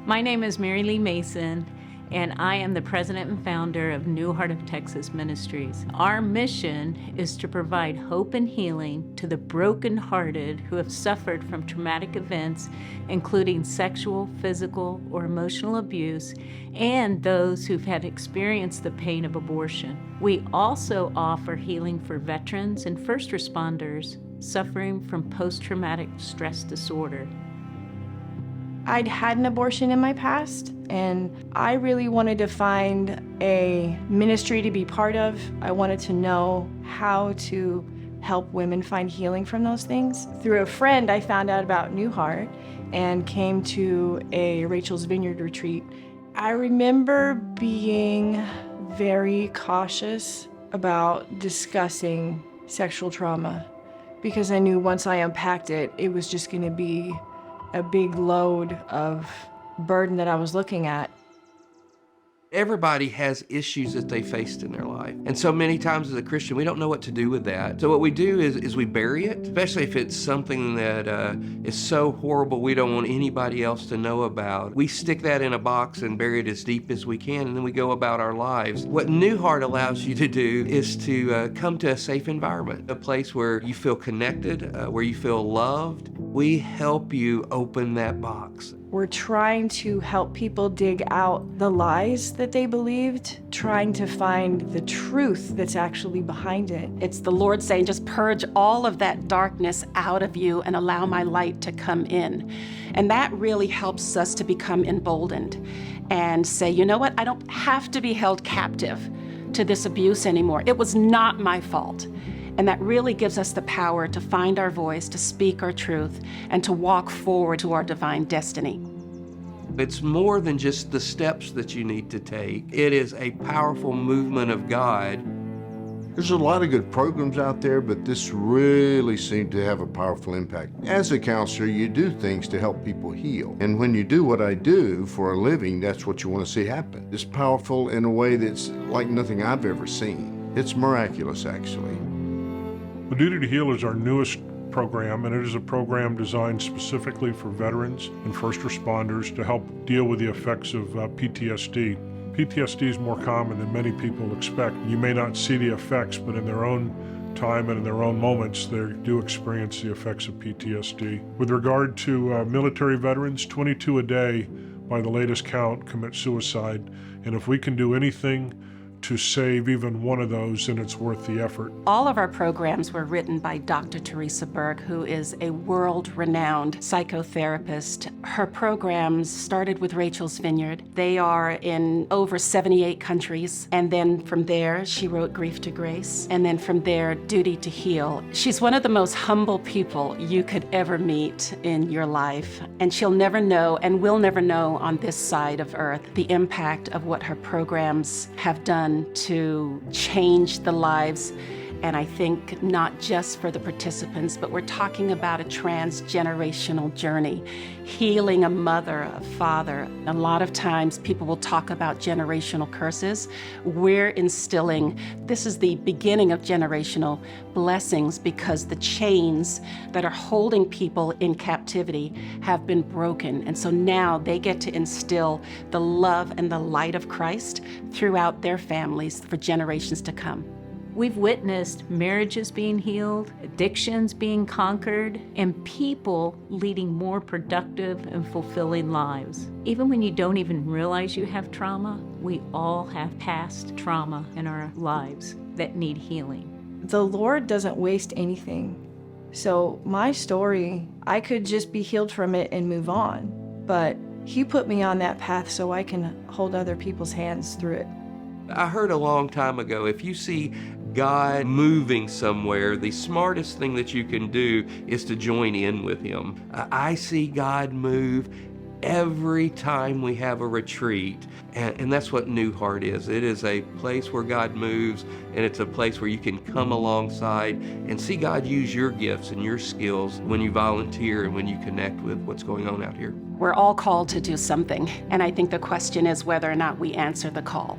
My name is Mary Lee Mason, and I am the president and founder of Heart of Texas Ministries. Our mission is to provide hope and healing to the brokenhearted who have suffered from traumatic events, including sexual, physical, or emotional abuse, and those who've had experienced the pain of abortion. We also offer healing for veterans and first responders suffering from post-traumatic stress disorder. I'd had an abortion in my past, and I really wanted to find a ministry to be part of. I wanted to know how to help women find healing from those things. Through a friend, I found out about New Heart and came to a Rachel's Vineyard retreat. I remember being very cautious about discussing sexual trauma because I knew once I unpacked it, it was just going to be a big load of burden that I was looking at. Everybody has issues that they faced in their life. And so many times as a Christian, we don't know what to do with that. So what we do is we bury it, especially if it's something that is so horrible we don't want anybody else to know about. We stick that in a box and bury it as deep as we can, and then we go about our lives. What New Heart allows you to do is to come to a safe environment, a place where you feel connected, where you feel loved. We help you open that box. We're trying to help people dig out the lies that they believed, trying to find the truth that's actually behind it. It's the Lord saying, just purge all of that darkness out of you and allow my light to come in. And that really helps us to become emboldened and say, you know what, I don't have to be held captive to this abuse anymore. It was not my fault. And that really gives us the power to find our voice, to speak our truth, and to walk forward to our divine destiny. It's more than just the steps that you need to take. It is a powerful movement of God. There's a lot of good programs out there, but this really seemed to have a powerful impact. As a counselor, you do things to help people heal. And when you do what I do for a living, that's what you want to see happen. It's powerful in a way that's like nothing I've ever seen. It's miraculous, actually. The Duty to Heal is our newest program, and it is a program designed specifically for veterans and first responders to help deal with the effects of PTSD. PTSD is more common than many people expect. You may not see the effects, but in their own time and in their own moments, they do experience the effects of PTSD. With regard to military veterans, 22 a day, by the latest count, commit suicide. And if we can do anything to save even one of those, and it's worth the effort. All of our programs were written by Dr. Teresa Berg, who is a world-renowned psychotherapist. Her programs started with Rachel's Vineyard. They are in over 78 countries. And then from there, she wrote Grief to Grace. And then from there, Duty to Heal. She's one of the most humble people you could ever meet in your life. And she'll never know, and will never know on this side of earth, the impact of what her programs have done to change the lives, and I think not just for the participants, but we're talking about a transgenerational journey, healing a mother, a father. A lot of times people will talk about generational curses. We're instilling, this is the beginning of generational blessings, because the chains that are holding people in captivity have been broken. And so now they get to instill the love and the light of Christ throughout their families for generations to come. We've witnessed marriages being healed, addictions being conquered, and people leading more productive and fulfilling lives. Even when you don't even realize you have trauma, we all have past trauma in our lives that need healing. The Lord doesn't waste anything. So my story, I could just be healed from it and move on. But He put me on that path so I can hold other people's hands through it. I heard a long time ago, if you see God moving somewhere, the smartest thing that you can do is to join in with Him. I see God move every time we have a retreat, and that's what New Heart is. It is a place where God moves, and it's a place where you can come alongside and see God use your gifts and your skills when you volunteer and when you connect with what's going on out here. We're all called to do something, and I think the question is whether or not we answer the call.